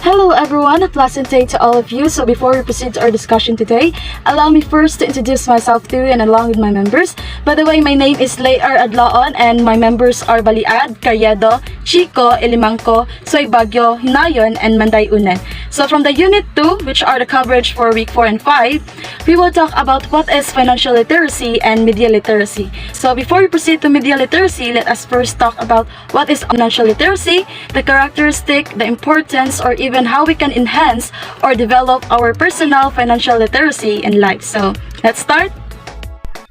Hello everyone, a pleasant day to all of you. So before we proceed to our discussion today, allow me first to introduce myself to you and along with my members. By the way, my name is Layar Adlaon and my members are Baliad, Carriedo, Chico, Ilimangco, Soy Bagyo, Hinayon, and Manday Unen. So from the Unit 2, which are the coverage for Week 4 and 5, we will talk about what is financial literacy and media literacy. So before we proceed to media literacy, let us first talk about what is financial literacy, the characteristic, the importance, or even how we can enhance or develop our personal financial literacy in life. So let's start.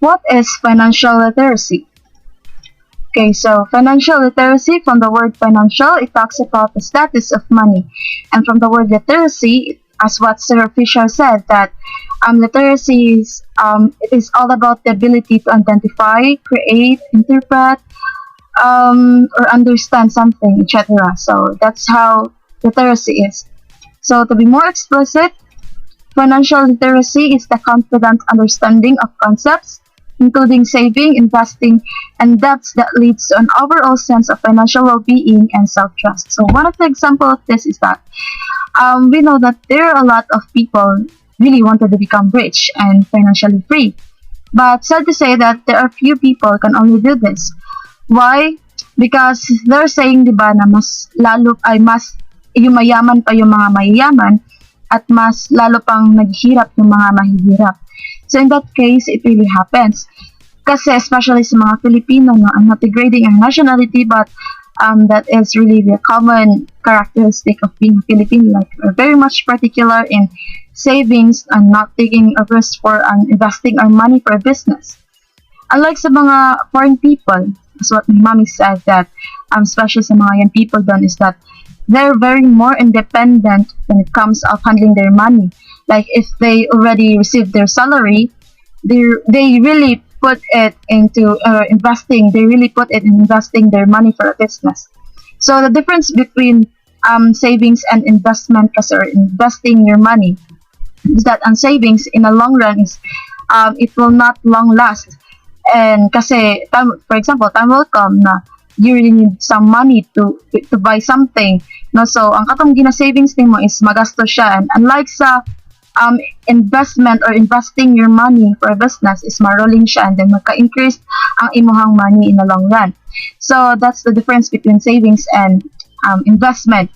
What is financial literacy? Okay, so financial literacy, from the word financial, it talks about the status of money. And from the word literacy, as what Sir Fisher said, that literacy is, it is all about the ability to identify, create, interpret, or understand something, etc. So that's how literacy is. So to be more explicit, financial literacy is the confident understanding of concepts, including saving, investing, and debts that leads to an overall sense of financial well-being and self-trust. So one of the examples of this is that we know that there are a lot of people really wanted to become rich and financially free. But sad to say that there are few people can only do this. Why? Because they're saying, di ba, na mas lalo ay mas yung mayaman pa yung mga mayayaman at mas lalo pang naghihirap yung mga mahihirap. So in that case, it really happens. Kasi especially sa mga Filipino, no, I'm not degrading our nationality, but that is really the common characteristic of being a Filipino. Like, we're very much particular in savings and not taking a risk for investing our money for a business. Unlike sa mga foreign people, as what my mommy said, that especially sa mga young people done, is that they're very more independent when it comes of handling their money. Like if they already received their salary, they really put it into investing. They really put it in investing their money for a business. So the difference between savings and investment, or investing your money, is that on savings in the long run is it will not long last. And kasi for example, time will come na you really need some money to buy something, no? So ang katong gina-savings nimo is magastos siya, and unlike sa investment or investing your money for a business is marolling siya and then magka-increase ang imuhang money in the long run. So that's the difference between savings and investment.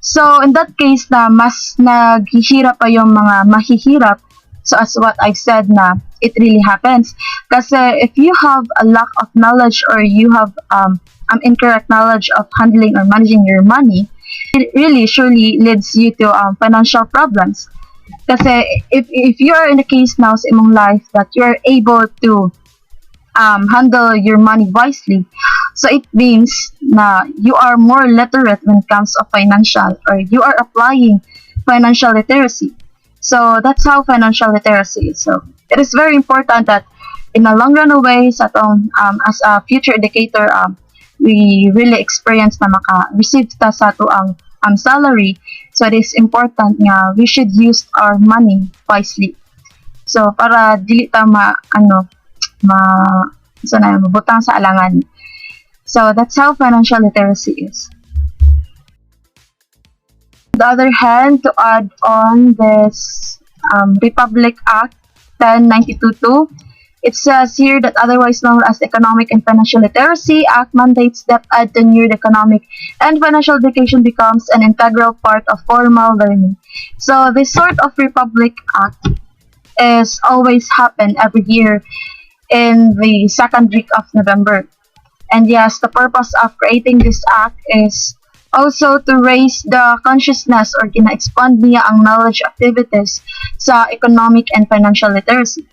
So in that case na mas naghihirap pa yung mga mahihirap. So as what I've said na it really happens. Kasi if you have a lack of knowledge or you have incorrect knowledge of handling or managing your money, it really surely leads you to financial problems. Kasi if you are in the case now sa imong life that you are able to handle your money wisely, so it means na you are more literate when it comes to financial, or you are applying financial literacy. So that's how financial literacy is. So it is very important that in a long run away sa atong as a future educator, we really experience na maka-receive ta sa ato ang salary. So it is important nga we should use our money wisely. So para dili ta mabutang sa alangan. So that's how financial literacy is. On the other hand, to add on this Republic Act 1092-2, it says here that otherwise known as the Economic and Financial Literacy Act mandates that at tenured economic and financial education becomes an integral part of formal learning. So this sort of Republic Act is always happen every year in the second week of November. And yes, the purpose of creating this act is also to raise the consciousness or gina-expand niya ang knowledge activities sa economic and financial literacy.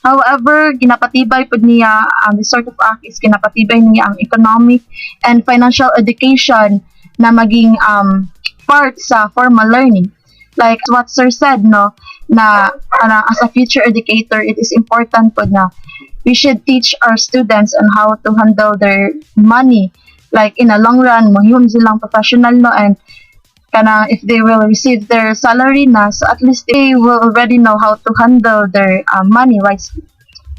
However, ginapatibay po niya this sort of act is ginapatibay niya ang economic and financial education na maging part sa formal learning. Like what Sir said, no, na as a future educator, it is important po na we should teach our students on how to handle their money. Like in a long run, mahiyom silang professional, no, and if they will receive their salary na, so at least they will already know how to handle their money wisely.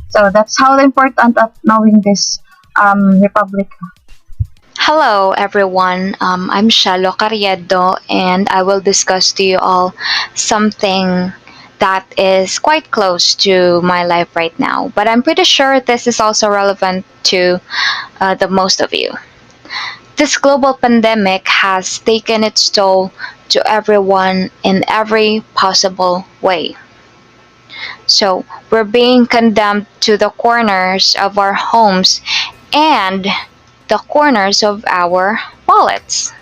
So that's how important of knowing this Republic. Hello, everyone. I'm Shalo Carriedo, and I will discuss to you all something that is quite close to my life right now. But I'm pretty sure this is also relevant to the most of you. This global pandemic has taken its toll to everyone in every possible way. So we're being condemned to the corners of our homes and the corners of our wallets.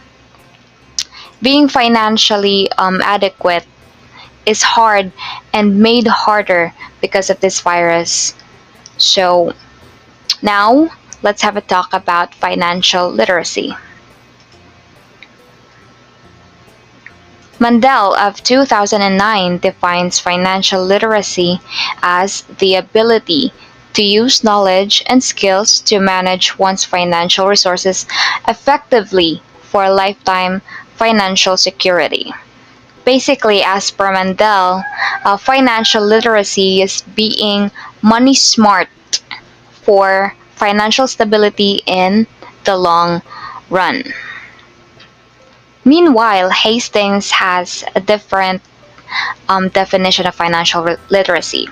Being financially adequate is hard and made harder because of this virus. So now let's have a talk about financial literacy. Mandel of 2009 defines financial literacy as the ability to use knowledge and skills to manage one's financial resources effectively for lifetime financial security. Basically, as per Mandel, financial literacy is being money smart for financial stability in the long run. Meanwhile, Hastings has a different definition of financial literacy.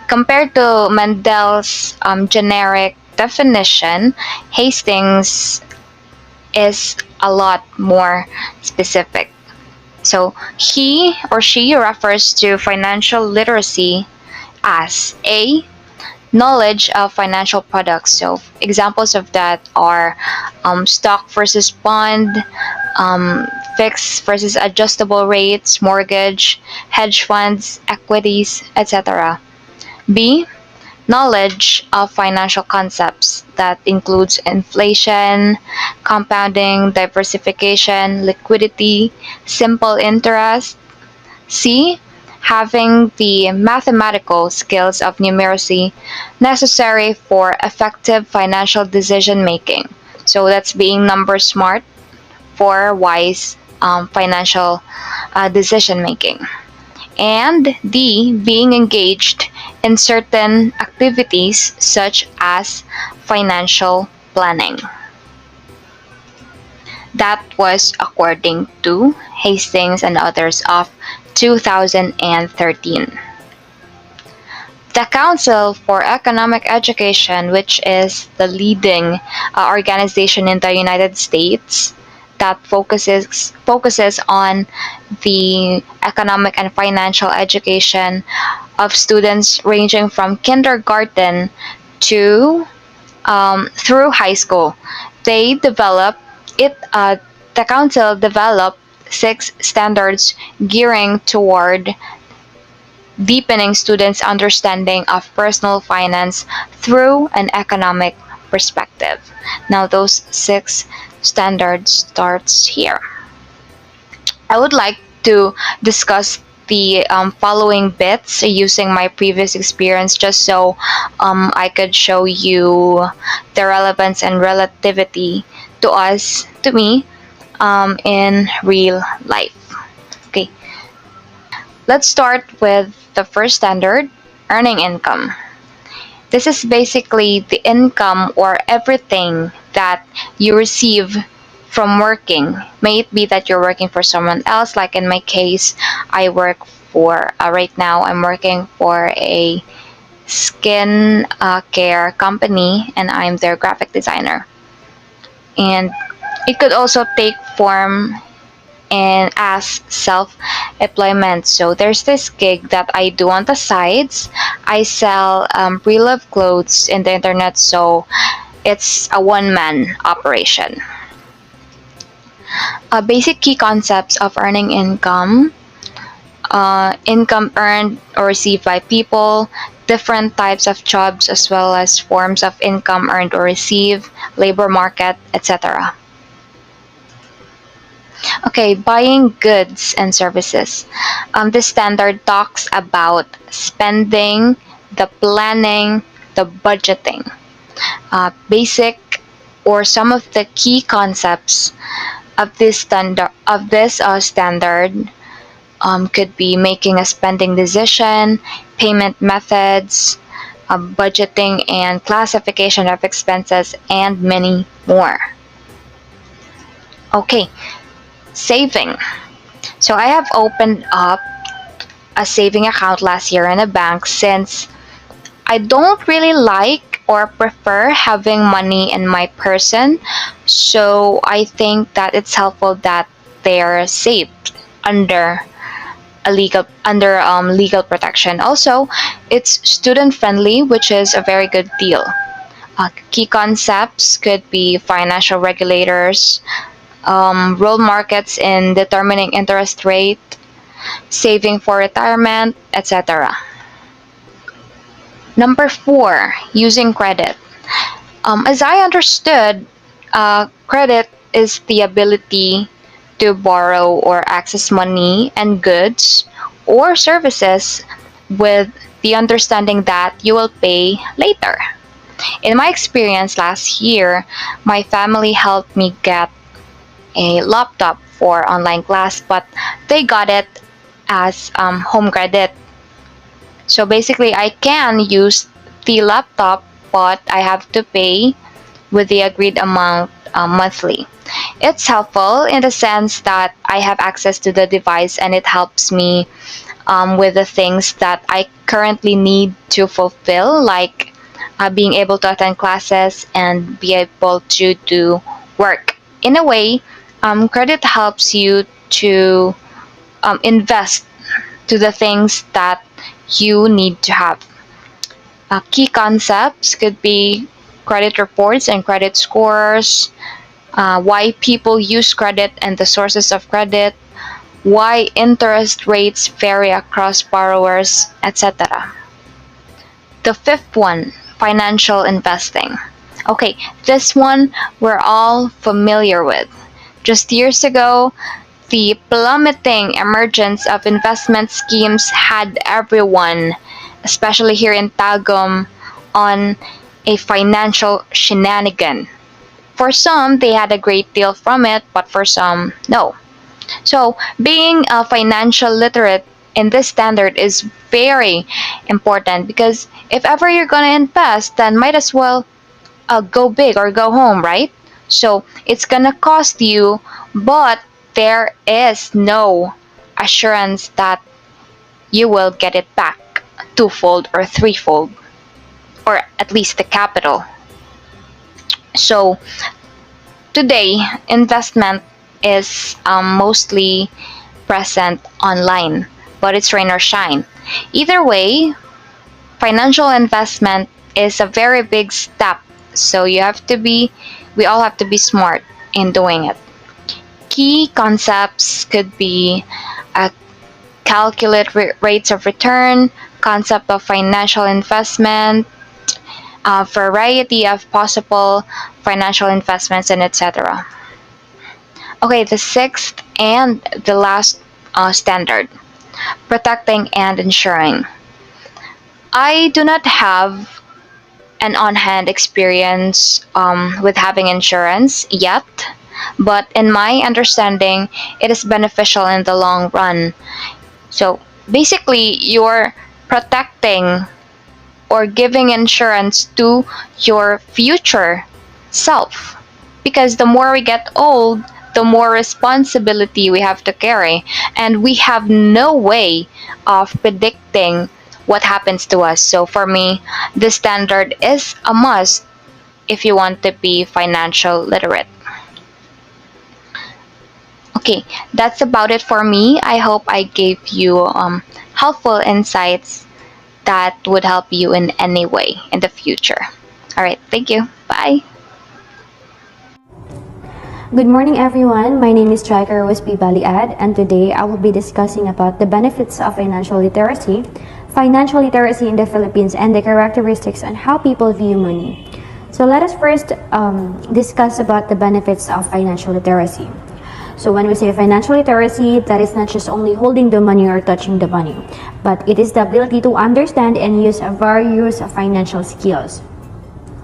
Compared to Mendel's generic definition, Hastings is a lot more specific. So he or she refers to financial literacy as a knowledge of financial products. So examples of that are stock versus bond, fixed versus adjustable rates, mortgage, hedge funds, equities, etc. B. Knowledge of financial concepts that includes inflation, compounding, diversification, liquidity, simple interest. C. Having the mathematical skills of numeracy necessary for effective financial decision making. So that's being number smart for wise financial decision making. And D, being engaged in certain activities such as financial planning. That was according to Hastings and others of 2013. The Council for Economic Education, which is the leading organization in the United States that focuses on the economic and financial education of students ranging from kindergarten to through high school. They develop it. The council developed 6 standards gearing toward deepening students' understanding of personal finance through an economic perspective. Now, those 6 standards starts here. I would like to discuss the following bits using my previous experience just so I could show you the relevance and relativity to me in real life. Okay, let's start with the first standard, earning income. This is basically the income or everything that you receive from working. May it be that you're working for someone else, like in my case, I work for, right now, I'm working for a skin care company and I'm their graphic designer. And it could also take form and as self-employment. So there's this gig that I do on the sides. I sell pre-loved clothes in the internet, so it's a one-man operation. Basic key concepts of earning income. Income earned or received by people, different types of jobs as well as forms of income earned or received, labor market, etc. Okay, buying goods and services. This standard talks about spending, the planning, the budgeting. Basic or some of the key concepts of this standard could be making a spending decision, payment methods, budgeting and classification of expenses, and many more. Okay, saving. So I have opened up a saving account last year in a bank since I don't really like or prefer having money in my person. So I think that it's helpful that they're saved under legal protection. Also, it's student friendly, which is a very good deal. Key concepts could be financial regulators, role markets in determining interest rate, saving for retirement, etc. Number four, using credit. As I understood, credit is the ability to borrow or access money and goods or services with the understanding that you will pay later. In my experience last year, my family helped me get a laptop for online class, but they got it as home credit. So basically, I can use the laptop, but I have to pay with the agreed amount monthly. It's helpful in the sense that I have access to the device and it helps me with the things that I currently need to fulfill, like being able to attend classes and be able to do work. In a way, credit helps you to invest to the things that you need to have. Key concepts could be credit reports and credit scores, why people use credit and the sources of credit, why interest rates vary across borrowers, etc. The fifth one, financial investing. Okay, this one we're all familiar with. Just years ago, the plummeting emergence of investment schemes had everyone, especially here in Tagum, on a financial shenanigan. For some, they had a great deal from it, but for some, no. So, being a financial literate in this standard is very important because if ever you're gonna invest, then might as well go big or go home, right? So, it's gonna cost you, but there is no assurance that you will get it back twofold or threefold, or at least the capital. So, today, investment is mostly present online, but it's rain or shine. Either way, financial investment is a very big step, so we all have to be smart in doing it. Key concepts could be calculate rates of return, concept of financial investment, a variety of possible financial investments, and etc. Okay, the sixth and the last standard, protecting and insuring. I do not have an on-hand experience with having insurance yet, but in my understanding, it is beneficial in the long run. So basically, you're protecting or giving insurance to your future self. Because the more we get old, the more responsibility we have to carry. And we have no way of predicting what happens to us. So for me, this standard is a must if you want to be financial literate. Okay, that's about it for me. I hope I gave you helpful insights that would help you in any way in the future. All right, thank you. Bye. Good morning, everyone. My name is Striker Wisby Baliad, and today I will be discussing about the benefits of financial literacy in the Philippines, and the characteristics on how people view money. So let us first discuss about the benefits of financial literacy. So when we say financial literacy, that is not just only holding the money or touching the money, but it is the ability to understand and use various financial skills.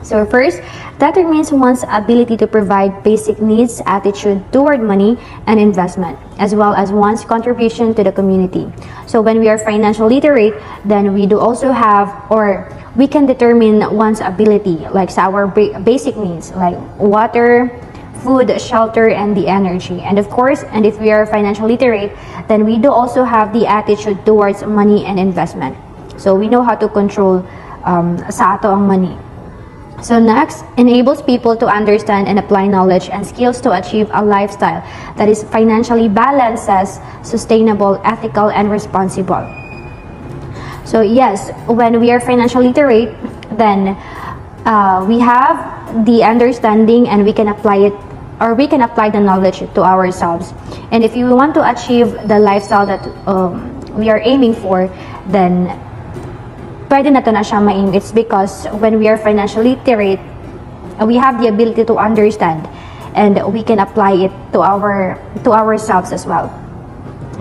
So first, that means one's ability to provide basic needs, attitude toward money and investment, as well as one's contribution to the community. So when we are financial literate, then we do also have, or we can determine one's ability, like our basic needs, like water, food, shelter, and the energy. And of course, and if we are financially literate, then we do also have the attitude towards money and investment. So we know how to control sa ato ang money. So next, enables people to understand and apply knowledge and skills to achieve a lifestyle that is financially balanced, sustainable, ethical, and responsible. So yes, when we are financially literate, then we have the understanding and we can apply it, or we can apply the knowledge to ourselves. And if you want to achieve the lifestyle that we are aiming for, then pwede na to na siya ma-aim. It's because when we are financially literate, we have the ability to understand and we can apply it to ourselves as well.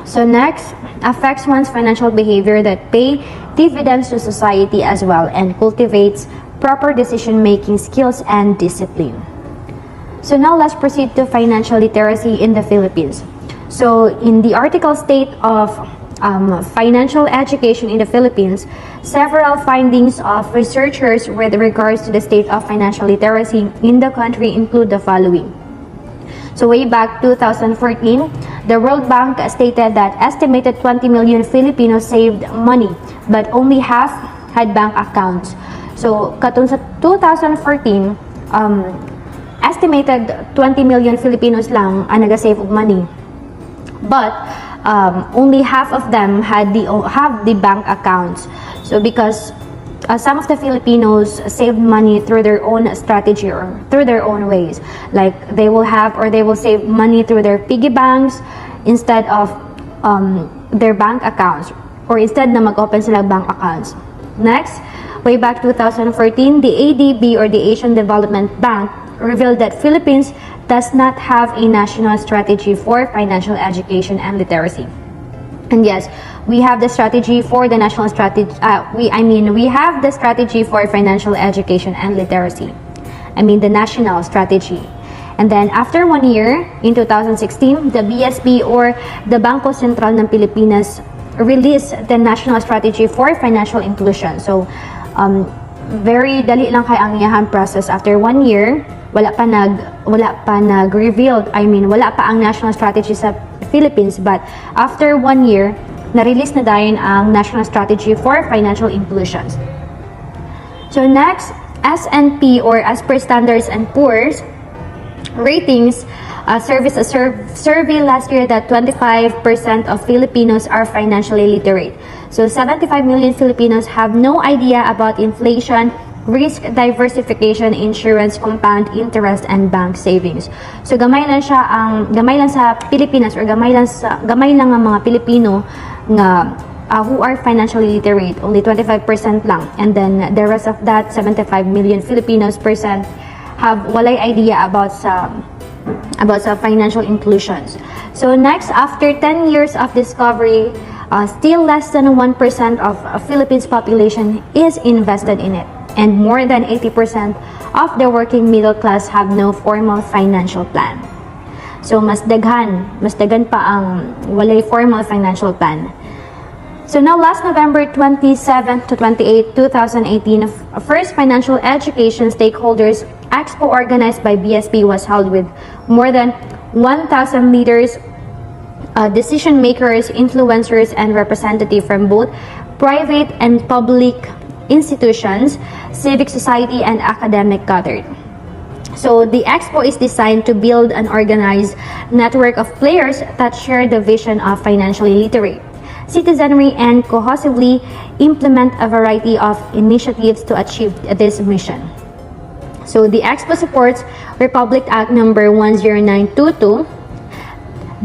So next, affects one's financial behavior that pay dividends to society as well and cultivates proper decision-making skills and discipline. So now let's proceed to financial literacy in the Philippines. So in the article state of financial education in the Philippines, several findings of researchers with regards to the state of financial literacy in the country include the following. So way back 2014, the World Bank stated that estimated 20 million Filipinos saved money, but only half had bank accounts. So katong sa 2014, estimated 20 million Filipinos lang ang nagasave og money. But only half of them have the bank accounts. So because some of the Filipinos saved money through their own strategy or through their own ways, like they will save money through their piggy banks instead of their bank accounts, or instead na mag-open sila bank accounts. Next, way back 2014, the ADB, or the Asian Development Bank, revealed that Philippines does not have a national strategy for financial education and literacy. And yes, we have the strategy for the national strategy. We have the strategy for financial education and literacy. The national strategy. And then after 1 year, in 2016, the BSP, or the Bangko Sentral ng Pilipinas, released the national strategy for financial inclusion. So, very dali lang kay ang iyahang process. After 1 year, wala pa nag-revealed, wala pa ang national strategy sa Philippines, but after 1 year, na-release na dahil ang national strategy for financial inclusions. So next, S&P, or as per Standards and Poor's ratings, service a survey last year that 25% of Filipinos are financially literate. So 75 million Filipinos have no idea about inflation, risk diversification, insurance, compound interest, and bank savings. So gamay lang sa Pilipinas, or gamay lang ang mga Pilipino nga who are financially literate, only 25% lang. And then the rest of that 75 million Filipinos percent have walay idea about sa financial inclusions. So next, after 10 years of discovery, still less than 1% of Philippines population is invested in it. And more than 80% of the working middle class have no formal financial plan. So mas daghan pa ang walay formal financial plan. So now last November 27 to 28, 2018, first financial education stakeholders expo organized by BSP was held with more than 1,000 leaders, decision makers, influencers, and representatives from both private and public institutions, civic society, and academic gathered. So the expo is designed to build an organized network of players that share the vision of financially literate citizenry and cohesively implement a variety of initiatives to achieve this mission. So the expo supports Republic Act number 10922,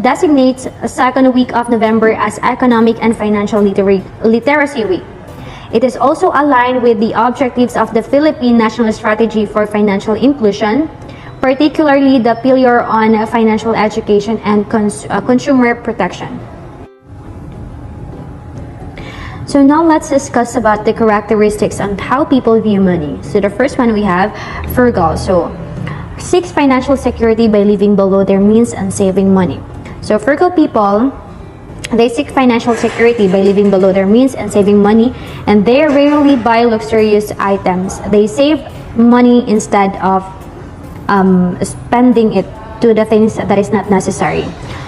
designates a second week of November as Economic and Financial Literacy Week. It is also aligned with the objectives of the Philippine National Strategy for Financial Inclusion, particularly the pillar on financial education and consumer protection. So now let's discuss about the characteristics on how people view money. So the first one we have frugal. So seeks financial security by living below their means and saving money. So frugal people, they seek financial security by living below their means and saving money, and they rarely buy luxurious items. They save money instead of spending it to the things that is not necessary.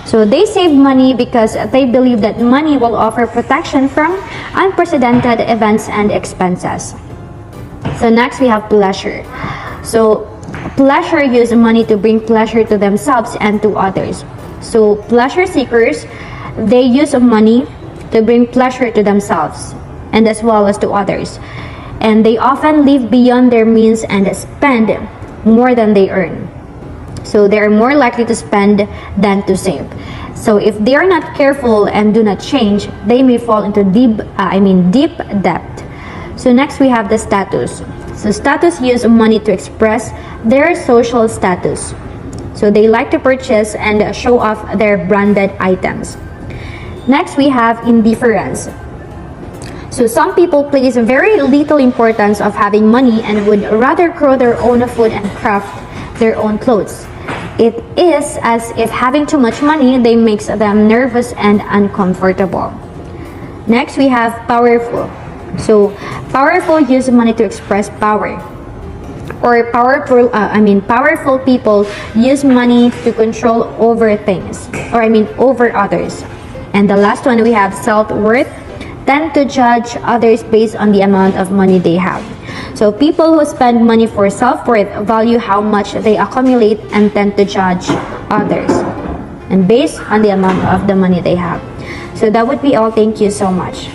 So they save money because they believe that money will offer protection from unprecedented events and expenses. So next we have pleasure. So pleasure use money to bring pleasure to themselves and to others. So pleasure seekers, they use money to bring pleasure to themselves and as well as to others. And they often live beyond their means and spend more than they earn. So they are more likely to spend than to save. So if they are not careful and do not change, they may fall into deep debt. So next we have the status. So status use money to express their social status. So they like to purchase and show off their branded items. Next we have indifference. So some people place very little importance of having money and would rather grow their own food and craft their own clothes. It is as if having too much money they makes them nervous and uncomfortable. Next we have powerful. So powerful use money to express power. Or powerful people use money to control over things, over others. And the last one we have self-worth, tend to judge others based on the amount of money they have. So people who spend money for self-worth value how much they accumulate and tend to judge others and based on the amount of the money they have. So that would be all. Thank you so much.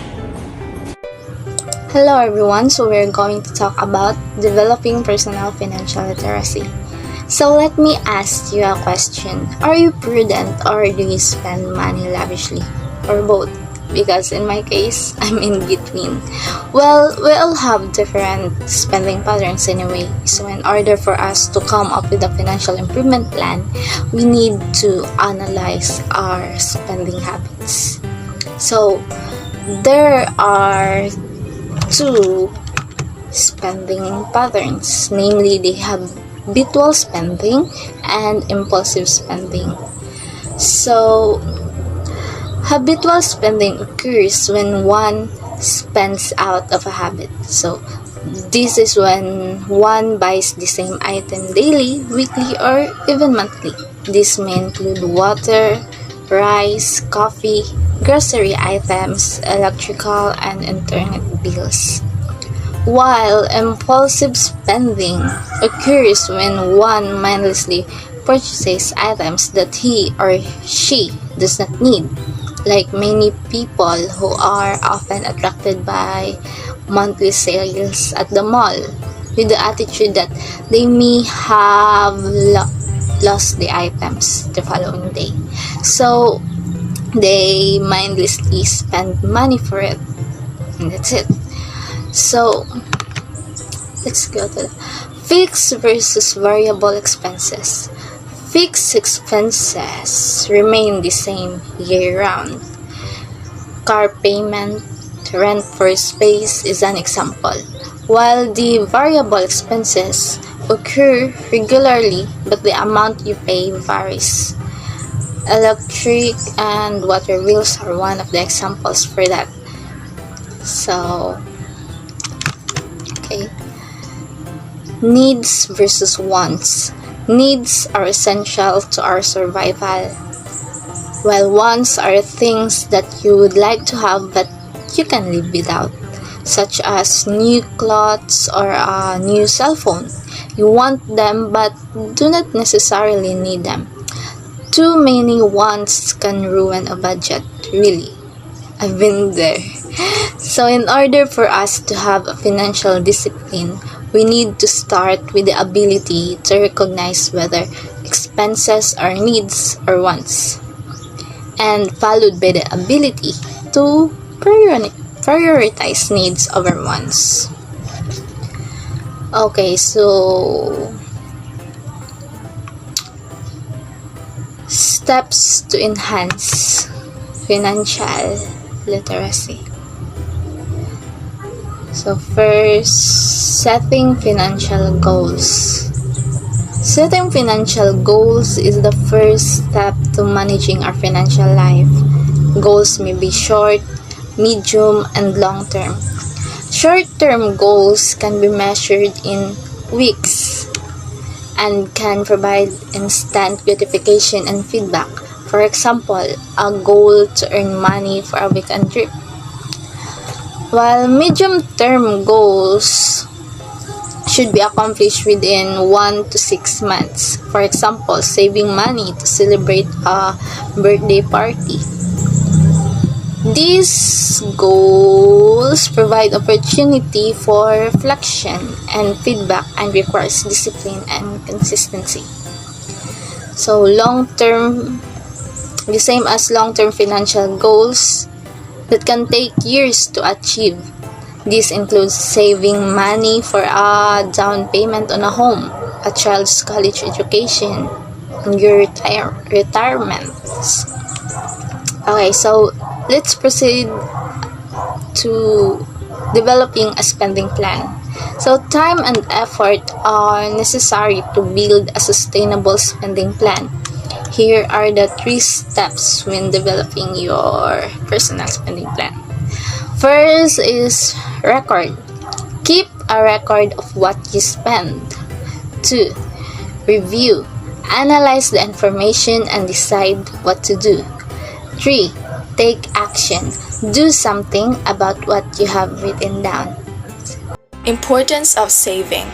Hello everyone, so we're going to talk about developing personal financial literacy. So let me ask you a question. Are you prudent or do you spend money lavishly? Or both? Because in my case, I'm in between. Well, we all have different spending patterns anyway. So in order for us to come up with a financial improvement plan, we need to analyze our spending habits. So there are two spending patterns, namely they have habitual spending and impulsive spending. So habitual spending occurs when one spends out of a habit. So this is when one buys the same item daily, weekly, or even monthly. This may include water, rice, coffee, grocery items, electrical and internet bills. While impulsive spending occurs when one mindlessly purchases items that he or she does not need, like many people who are often attracted by monthly sales at the mall with the attitude that they may have lost the items the following day. So they mindlessly spend money for it, and that's it. So let's go to fixed versus variable expenses. Fixed expenses remain the same year-round. Car payment, rent for space is an example, while the variable expenses occur regularly but the amount you pay varies. Electric and water bills are one of the examples for that. So, okay. Needs versus wants. Needs are essential to our survival, while wants are things that you would like to have but you can live without, such as new clothes or a new cell phone. You want them but do not necessarily need them. Too many wants can ruin a budget, really. I've been there. So in order for us to have a financial discipline, we need to start with the ability to recognize whether expenses are needs or wants, and followed by the ability to prioritize needs over wants. Okay, so steps to enhance financial literacy. So first, setting financial goals. Setting financial goals is the first step to managing our financial life. Goals may be short, medium, and long-term. Short-term goals can be measured in weeks, and can provide instant gratification and feedback. For example, a goal to earn money for a weekend trip. While medium-term goals should be accomplished within 1 to 6 months. For example, saving money to celebrate a birthday party. These goals provide opportunity for reflection and feedback and requires discipline and consistency. So the same as long-term financial goals that can take years to achieve. This includes saving money for a down payment on a home, a child's college education, and your retirement. Okay, so let's proceed to developing a spending plan. So time and effort are necessary to build a sustainable spending plan. Here are the 3 steps when developing your personal spending plan. First is record. Keep a record of what you spend. 2. Review. Analyze the information and decide what to do. 3. Take action. Do something about what you have written down. Importance of saving.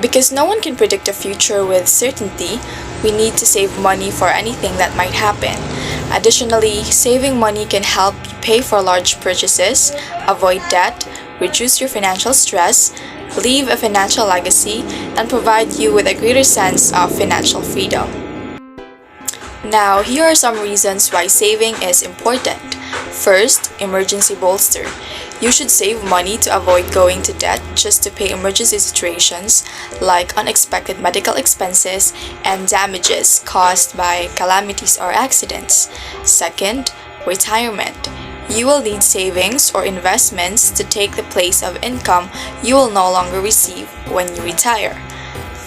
Because no one can predict the future with certainty, we need to save money for anything that might happen. Additionally, saving money can help you pay for large purchases, avoid debt, reduce your financial stress, leave a financial legacy, and provide you with a greater sense of financial freedom. Now, here are some reasons why saving is important. First, emergency bolster. You should save money to avoid going to debt just to pay emergency situations like unexpected medical expenses and damages caused by calamities or accidents. Second, retirement. You will need savings or investments to take the place of income you will no longer receive when you retire.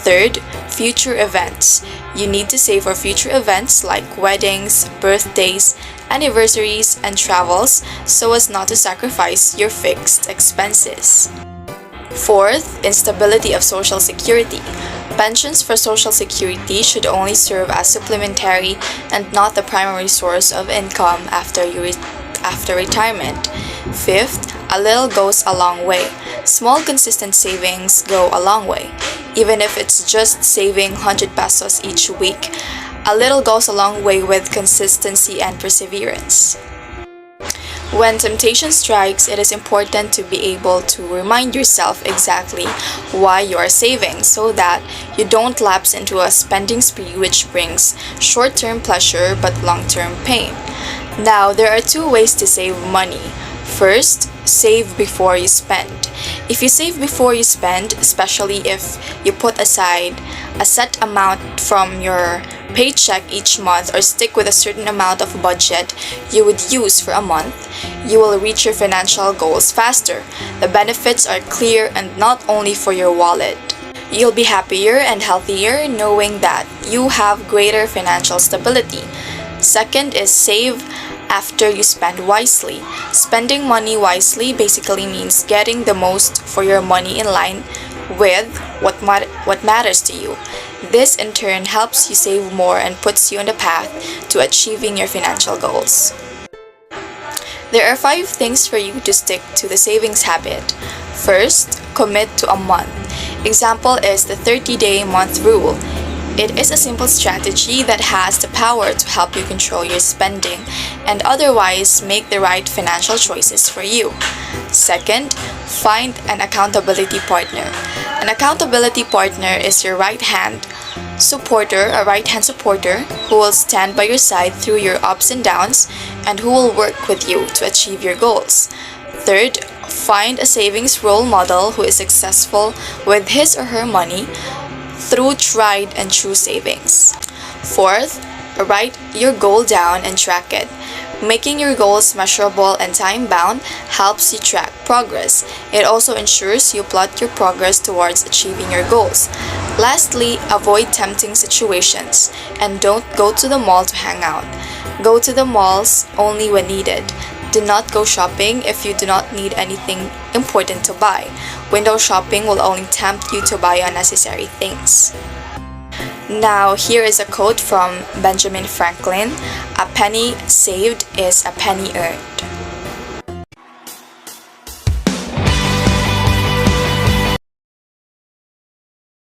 Third, future events. You need to save for future events like weddings, birthdays, anniversaries, and travels so as not to sacrifice your fixed expenses. Fourth, instability of Social Security. Pensions for Social Security should only serve as supplementary and not the primary source of income after retirement. Fifth, a little goes a long way. Small consistent savings go a long way. Even if it's just saving 100 pesos each week, a little goes a long way with consistency and perseverance. When temptation strikes, it is important to be able to remind yourself exactly why you are saving so that you don't lapse into a spending spree which brings short-term pleasure but long-term pain. Now, there are 2 ways to save money. First, save before you spend. If you save before you spend, especially if you put aside a set amount from your paycheck each month or stick with a certain amount of budget you would use for a month, you will reach your financial goals faster. The benefits are clear and not only for your wallet. You'll be happier and healthier knowing that you have greater financial stability. Second is save after you spend wisely. Spending money wisely basically means getting the most for your money in line with what matters to you. This in turn helps you save more and puts you on the path to achieving your financial goals. There are 5 things for you to stick to the savings habit. First, commit to a month. Example is the 30-day month rule. It is a simple strategy that has the power to help you control your spending and otherwise make the right financial choices for you. Second, find an accountability partner. An accountability partner is your right-hand supporter who will stand by your side through your ups and downs and who will work with you to achieve your goals. Third, find a savings role model who is successful with his or her money through tried and true savings. Fourth, write your goal down and track it. Making your goals measurable and time-bound helps you track progress. It also ensures you plot your progress towards achieving your goals. Lastly, avoid tempting situations and don't go to the mall to hang out. Go to the malls only when needed. Do not go shopping if you do not need anything important to buy. Window shopping will only tempt you to buy unnecessary things. Now, here is a quote from Benjamin Franklin: "A penny saved is a penny earned."